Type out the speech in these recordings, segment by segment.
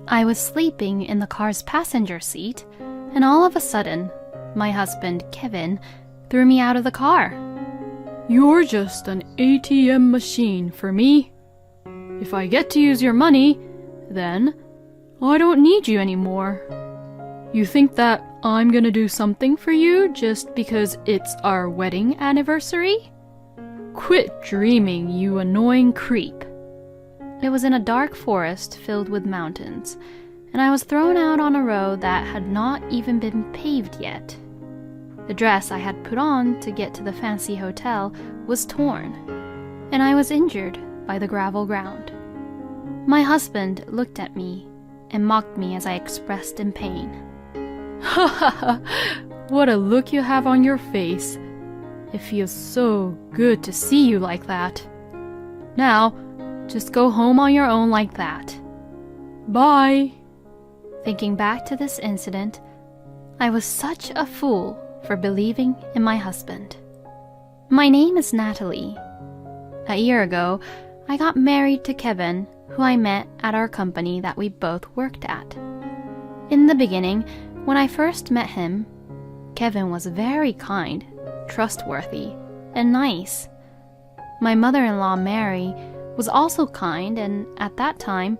I was sleeping in the car's passenger seat, and all of a sudden, my husband, Kevin, threw me out of the car. "You're just an ATM machine for me. If I get to use your money, then I don't need you anymore. You think that I'm gonna do something for you just because it's our wedding anniversary? Quit dreaming, you annoying creep." It was in a dark forest filled with mountains, and I was thrown out on a road that had not even been paved yet. The dress I had put on to get to the fancy hotel was torn, and I was injured by the gravel ground. My husband looked at me and mocked me as I expressed in pain. Ha ha ha! What a look you have on your face. It feels so good to see you like that. Now, just go home on your own like that. Bye. Thinking back to this incident, I was such a fool for believing in my husband. My name is Natalie. A year ago, I got married to Kevin, who I met at our company that we both worked at. In the beginning, when I first met him, Kevin was very kind, trustworthy, and nice. My mother-in-law, Mary, was also kind, and at that time,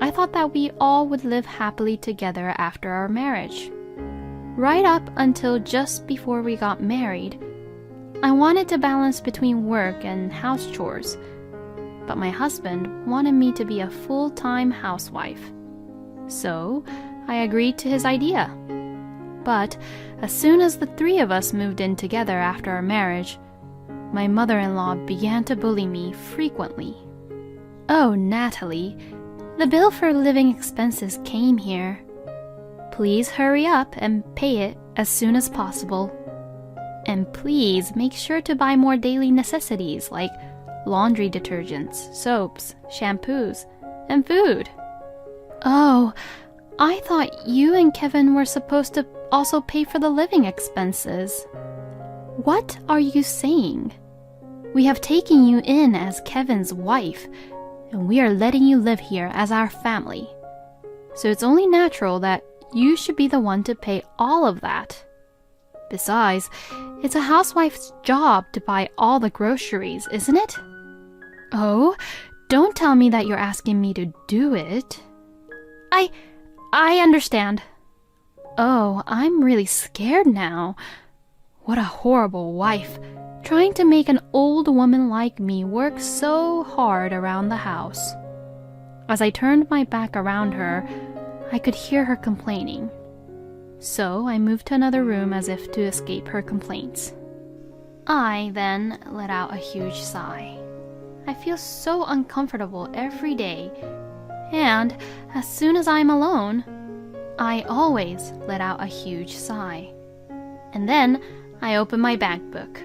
I thought that we all would live happily together after our marriage. Right up until just before we got married, I wanted to balance between work and house chores, but my husband wanted me to be a full-time housewife. So, I agreed to his idea. But as soon as the three of us moved in together after our marriage, my mother-in-law began to bully me frequently. "Oh, Natalie, the bill for living expenses came here. Please hurry up and pay it as soon as possible. And please make sure to buy more daily necessities like laundry detergents, soaps, shampoos, and food." "Oh, I thought you and Kevin were supposed to also pay for the living expenses. What are you saying? We have taken you in as Kevin's wife, and we are letting you live here as our family. So it's only natural that you should be the one to pay all of that. Besides, it's a housewife's job to buy all the groceries, isn't it?" "Oh, don't tell me that you're asking me to do it." I understand." "Oh, I'm really scared now. What a horrible wife, trying to make an old woman like me work so hard around the house." As I turned my back around her, I could hear her complaining. So I moved to another room as if to escape her complaints. I then let out a huge sigh. I feel so uncomfortable every day, and as soon as I'm alone, I always let out a huge sigh. And then I opened my bank book.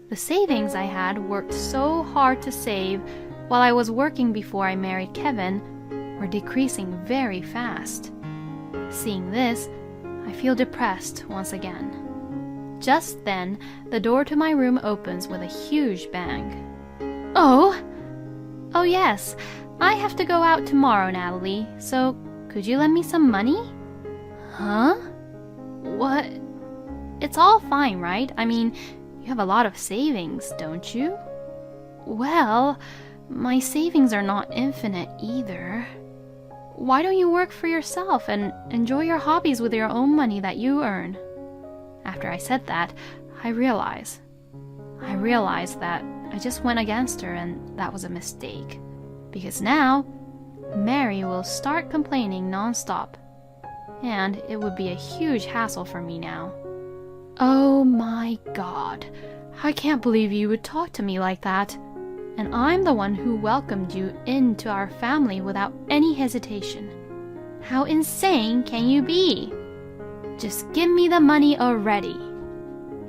The savings I had worked so hard to save while I was working before I married Kevin were decreasing very fast. Seeing this, I feel depressed once again. Just then, the door to my room opens with a huge bang. Oh yes, I have to go out tomorrow, Natalie, so could you lend me some money?" "Huh? What? It's all fine, right? I mean, you have a lot of savings, don't you?" "Well, my savings are not infinite either. Why don't you work for yourself and enjoy your hobbies with your own money that you earn?" After I said that, I realized that I just went against her, and that was a mistake. Because now, Mary will start complaining nonstop, and it would be a huge hassle for me now. "Oh my God, I can't believe you would talk to me like that. And I'm the one who welcomed you into our family without any hesitation. How insane can you be? Just give me the money already.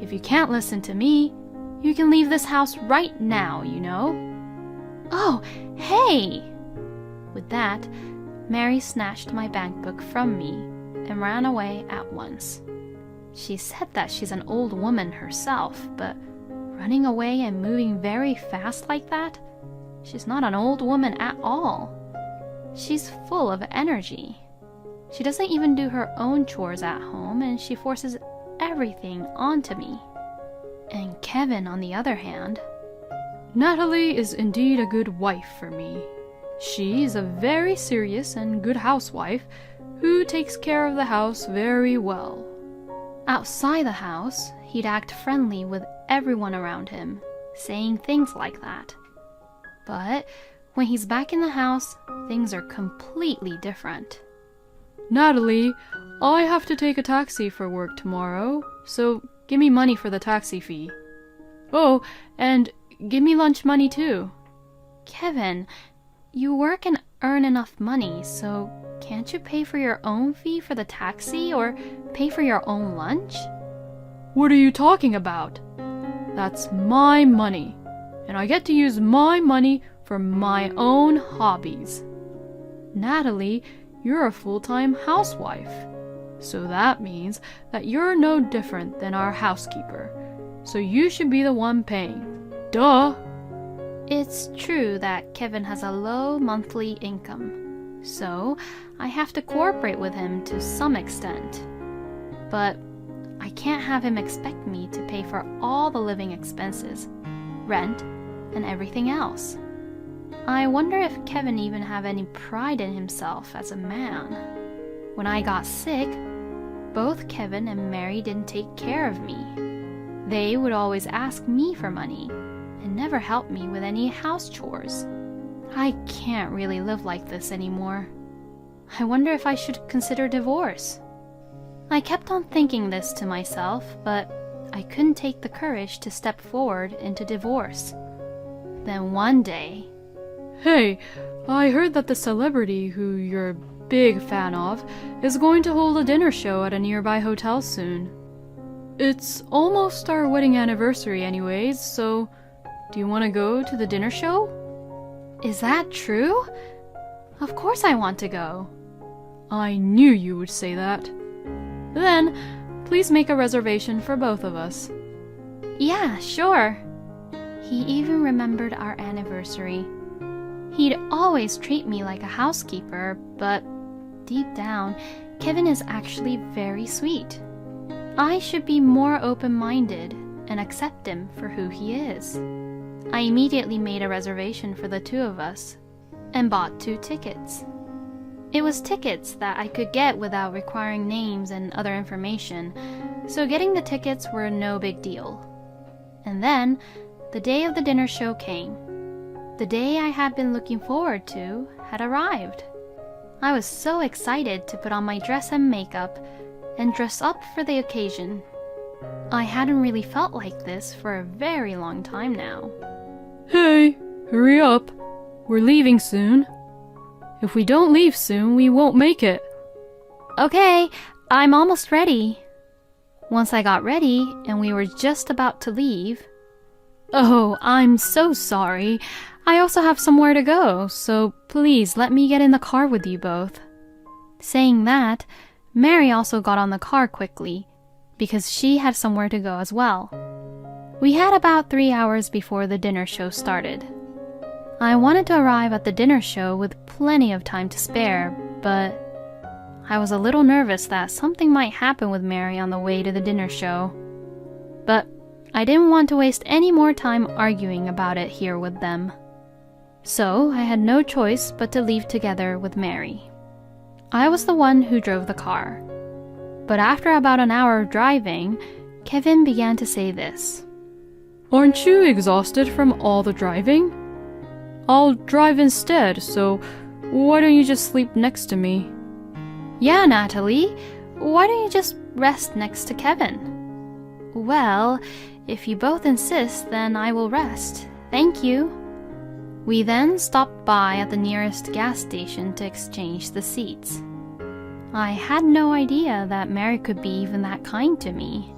If you can't listen to me, you can leave this house right now, you know." "Oh, hey!" With that, Mary snatched my bank book from me and ran away at once. She said that she's an old woman herself, but running away and moving very fast like that? She's not an old woman at all. She's full of energy. She doesn't even do her own chores at home, and she forces everything onto me. And Kevin, on the other hand, Natalie is indeed a good wife for me. She is a very serious and good housewife who takes care of the house very well. outside the house, he'd act friendly with everyone around him, saying things like that. But when he's back in the house, things are completely different. Natalie, I have to take a taxi for work tomorrow, so give me money for the taxi fee. Oh, and give me lunch money too. Kevin, you work and earn enough money, so can't you pay for your own fee for the taxi or pay for your own lunch? What are you talking about? That's my money, and I get to use my money for my own hobbies. Natalie, you're a full-time housewife, so that means that you're no different than our housekeeper, so you should be the one paying. Duh! It's true that Kevin has a low monthly income, so I have to cooperate with him to some extent. But I can't have him expect me to pay for all the living expenses, rent, and everything else. I wonder if Kevin even have any pride in himself as a man. When I got sick, both Kevin and Mary didn't take care of me. They would always ask me for money and never help me with any house chores. I can't really live like this anymore. I wonder if I should consider divorce. I kept on thinking this to myself, but I couldn't take the courage to step forward into divorce. Then one day... Hey, I heard that the celebrity who you're a big fan of is going to hold a dinner show at a nearby hotel soon. It's almost our wedding anniversary anyways, so do you want to go to the dinner show? Is that true? Of course I want to go. I knew you would say that. Then, please make a reservation for both of us. Yeah, sure. He even remembered our anniversary. He'd always treat me like a housekeeper, but deep down, Kevin is actually very sweet. I should be more open-minded and accept him for who he is. I immediately made a reservation for the two of us and bought 2 tickets. It was tickets that I could get without requiring names and other information, so getting the tickets were no big deal. And then, the day of the dinner show came. The day I had been looking forward to had arrived. I was so excited to put on my dress and makeup and dress up for the occasion. I hadn't really felt like this for a very long time now. Hey, hurry up. We're leaving soon. If we don't leave soon, we won't make it. Okay, I'm almost ready. Once I got ready and we were just about to leave... Oh, I'm so sorry. I also have somewhere to go, so please let me get in the car with you both. Saying that, Mary also got on the car quickly, because she had somewhere to go as well. We had about 3 hours before the dinner show started. I wanted to arrive at the dinner show with plenty of time to spare, but I was a little nervous that something might happen with Mary on the way to the dinner show. But I didn't want to waste any more time arguing about it here with them. So I had no choice but to leave together with Mary. I was the one who drove the car. But after about an hour of driving, Kevin began to say this. Aren't you exhausted from all the driving? I'll drive instead, so why don't you just sleep next to me? Yeah, Natalie, why don't you just rest next to Kevin? Well, if you both insist, then I will rest. Thank you. We then stopped by at the nearest gas station to exchange the seats. I had no idea that Mary could be even that kind to me.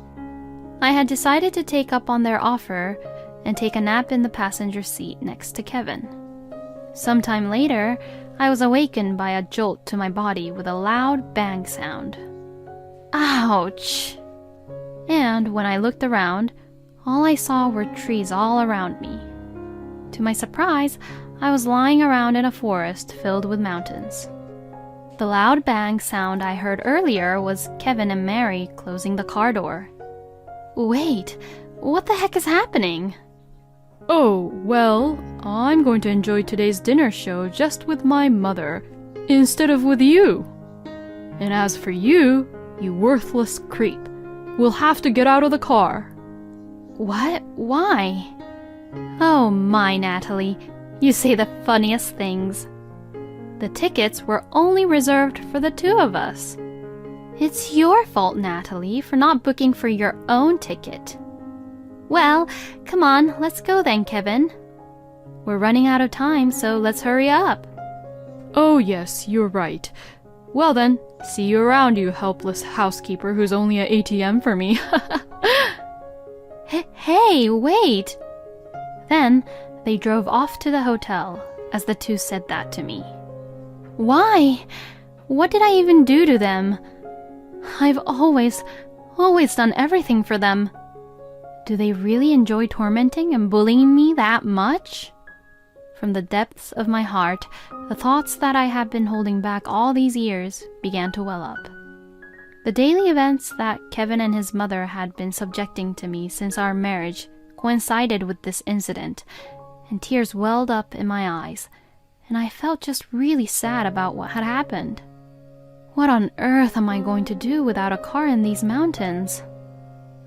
I had decided to take up on their offer and take a nap in the passenger seat next to Kevin. Sometime later, I was awakened by a jolt to my body with a loud bang sound. Ouch! And when I looked around, all I saw were trees all around me. To my surprise, I was lying around in a forest filled with mountains. The loud bang sound I heard earlier was Kevin and Mary closing the car door. Wait, what the heck is happening? Oh, well, I'm going to enjoy today's dinner show just with my mother, instead of with you. And as for you, you worthless creep, we'll have to get out of the car. What? Why? Oh my, Natalie, you say the funniest things. The tickets were only reserved for the two of us. It's your fault, Natalie, for not booking for your own ticket. Well, come on, let's go then, Kevin. We're running out of time, so let's hurry up. Oh yes, you're right. Well then, see you around, you helpless housekeeper who's only an ATM for me. Hey, wait! Then they drove off to the hotel as the two said that to me. Why? What did I even do to them? I've always done everything for them. Do they really enjoy tormenting and bullying me that much? From the depths of my heart, the thoughts that I had been holding back all these years began to well up. The daily events that Kevin and his mother had been subjecting to me since our marriage coincided with this incident, and tears welled up in my eyes, and I felt just really sad about what had happened. What on earth am I going to do without a car in these mountains?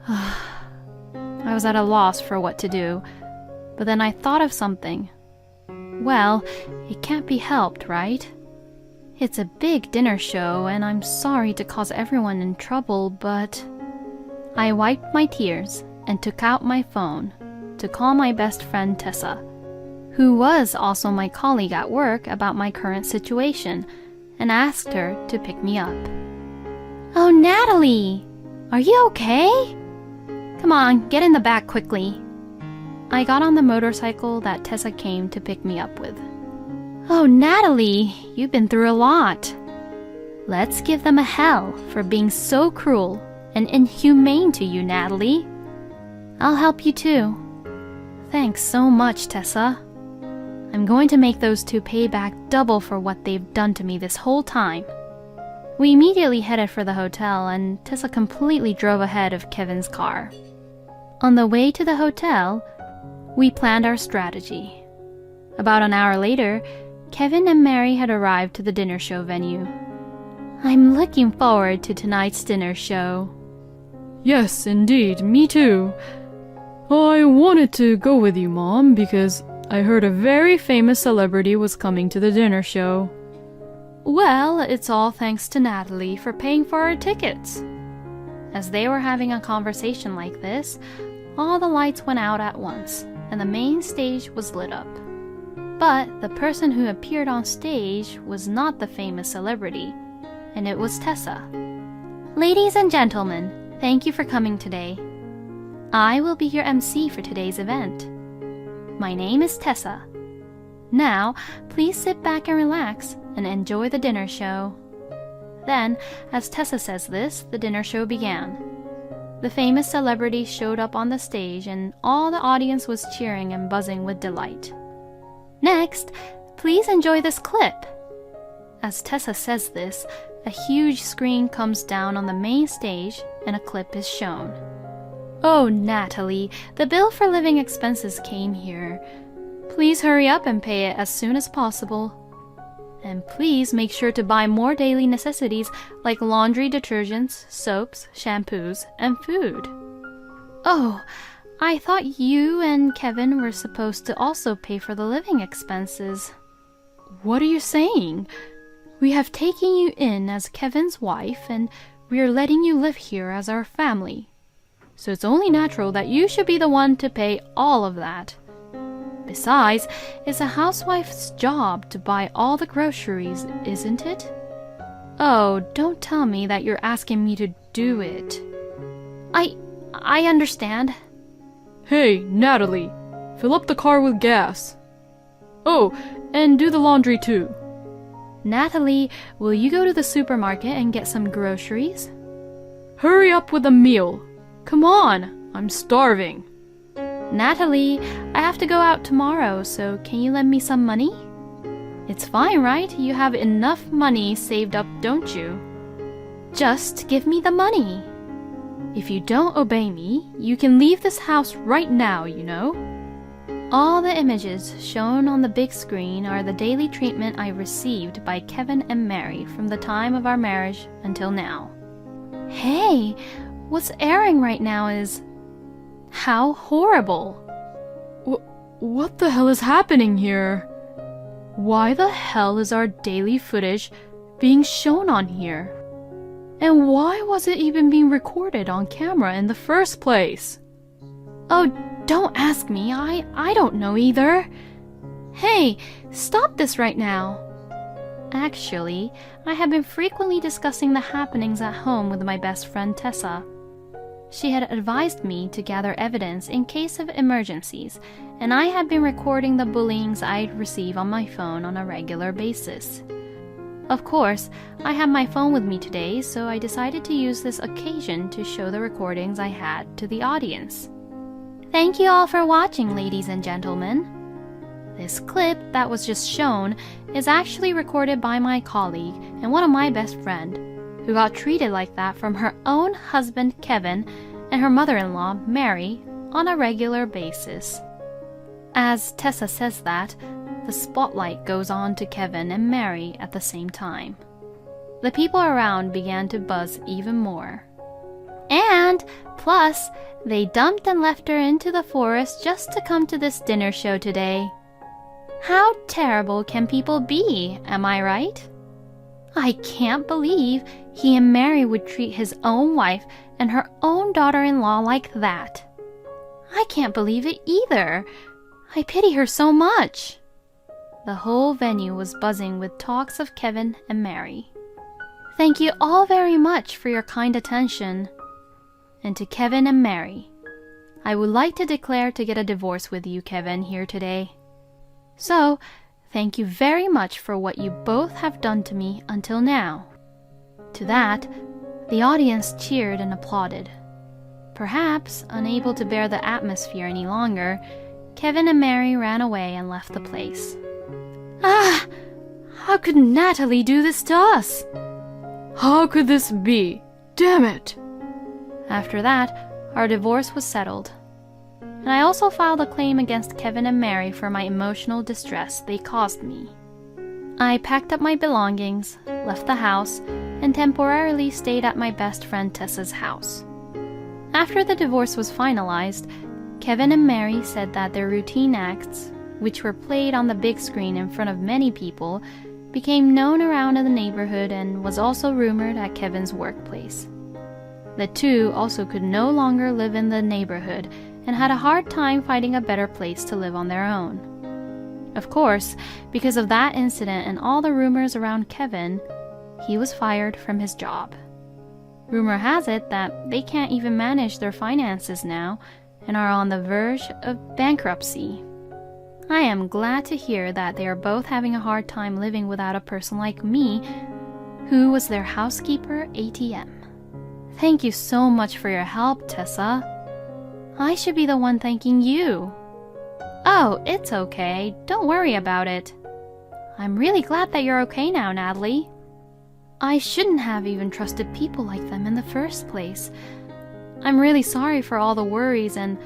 I was at a loss for what to do, but then I thought of something. Well, it can't be helped, right? It's a big dinner show, and I'm sorry to cause everyone in trouble, but... I wiped my tears and took out my phone to call my best friend Tessa, who was also my colleague at work, about my current situation, and asked her to pick me up. Oh, Natalie! Are you okay? Come on, get in the back quickly. I got on the motorcycle that Tessa came to pick me up with. Oh, Natalie, you've been through a lot. Let's give them a hell for being so cruel and inhumane to you, Natalie. I'll help you too. Thanks so much, Tessa. I'm going to make those two pay back double for what they've done to me this whole time. We immediately headed for the hotel, and Tessa completely drove ahead of Kevin's car. On the way to the hotel, we planned our strategy. About an hour later, Kevin and Mary had arrived to the dinner show venue. I'm looking forward to tonight's dinner show. Yes, indeed, me too. I wanted to go with you, Mom, because I heard a very famous celebrity was coming to the dinner show. Well, it's all thanks to Natalie for paying for our tickets. As they were having a conversation like this, all the lights went out at once, and the main stage was lit up. But the person who appeared on stage was not the famous celebrity, and it was Tessa. Ladies and gentlemen, thank you for coming today. I will be your MC for today's event. My name is Tessa. Now, please sit back and relax and enjoy the dinner show. Then, as Tessa says this, the dinner show began. The famous celebrity showed up on the stage, and all the audience was cheering and buzzing with delight. Next, please enjoy this clip. As Tessa says this, a huge screen comes down on the main stage and a clip is shown. Oh, Natalie, the bill for living expenses came here. Please hurry up and pay it as soon as possible. And please make sure to buy more daily necessities like laundry detergents, soaps, shampoos, and food. Oh, I thought you and Kevin were supposed to also pay for the living expenses. What are you saying? We have taken you in as Kevin's wife, and we are letting you live here as our family. So it's only natural that you should be the one to pay all of that. Besides, it's a housewife's job to buy all the groceries, isn't it? Oh, don't tell me that you're asking me to do it. I understand. Hey, Natalie, fill up the car with gas. Oh, and do the laundry too. Natalie, will you go to the supermarket and get some groceries? Hurry up with the meal. Come on, I'm starving. Natalie, I have to go out tomorrow, so can you lend me some money? It's fine, right? You have enough money saved up, don't you? Just give me the money. If you don't obey me, you can leave this house right now, you know. All the images shown on the big screen are the daily treatment I received by Kevin and Mary from the time of our marriage until now. Hey, what's airing right now is... How horrible! What the hell is happening here? Why the hell is our daily footage being shown on here? And why was it even being recorded on camera in the first place? Oh, don't ask me. I don't know either. Hey, stop this right now. Actually, I have been frequently discussing the happenings at home with my best friend Tessa. She had advised me to gather evidence in case of emergencies, and I had been recording the bullyings I'd receive on my phone on a regular basis. Of course, I had my phone with me today, so I decided to use this occasion to show the recordings I had to the audience. Thank you all for watching, ladies and gentlemen. This clip that was just shown is actually recorded by my colleague and one of my best friend, who got treated like that from her own husband Kevin and her mother-in-law Mary on a regular basis. As Tessa says that, the spotlight goes on to Kevin and Mary at the same time. The people around began to buzz even more. And, plus, they dumped and left her into the forest just to come to this dinner show today. How terrible can people be, am I right? I can't believe he and Mary would treat his own wife and her own daughter-in-law like that. I can't believe it either. I pity her so much. The whole venue was buzzing with talks of Kevin and Mary. Thank you all very much for your kind attention. And to Kevin and Mary, I would like to declare to get a divorce with you, Kevin, here today. So, thank you very much for what you both have done to me until now. To that, the audience cheered and applauded. Perhaps, unable to bear the atmosphere any longer, Kevin and Mary ran away and left the place. Ah! How could Natalie do this to us? How could this be? Damn it! After that, our divorce was settled. And I also filed a claim against Kevin and Mary for my emotional distress they caused me. I packed up my belongings, left the house, and temporarily stayed at my best friend Tessa's house. After the divorce was finalized, Kevin and Mary said that their routine acts, which were played on the big screen in front of many people, became known around in the neighborhood and was also rumored at Kevin's workplace. The two also could no longer live in the neighborhood and had a hard time finding a better place to live on their own. Of course, because of that incident and all the rumors around Kevin, he was fired from his job. Rumor has it that they can't even manage their finances now and are on the verge of bankruptcy. I am glad to hear that they are both having a hard time living without a person like me, who was their housekeeper ATM. Thank you so much for your help, Tessa. I should be the one thanking you. Oh, it's okay. Don't worry about it. I'm really glad that you're okay now, Natalie. I shouldn't have even trusted people like them in the first place. I'm really sorry for all the worries, and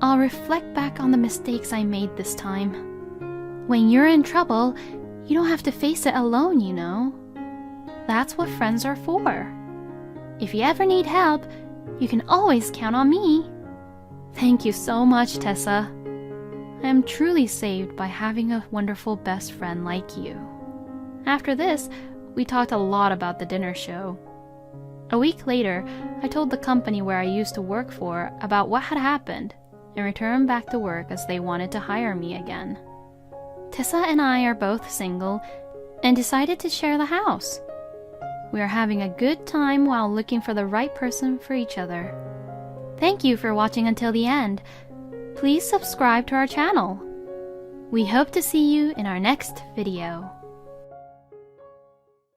I'll reflect back on the mistakes I made this time. When you're in trouble, you don't have to face it alone, you know. That's what friends are for. If you ever need help, you can always count on me. Thank you so much, Tessa. I am truly saved by having a wonderful best friend like you. After this, we talked a lot about the dinner show. A week later, I told the company where I used to work for about what had happened and returned back to work as they wanted to hire me again. Tessa and I are both single and decided to share the house. We are having a good time while looking for the right person for each other. Thank you for watching until the end. Please subscribe to our channel. We hope to see you in our next video.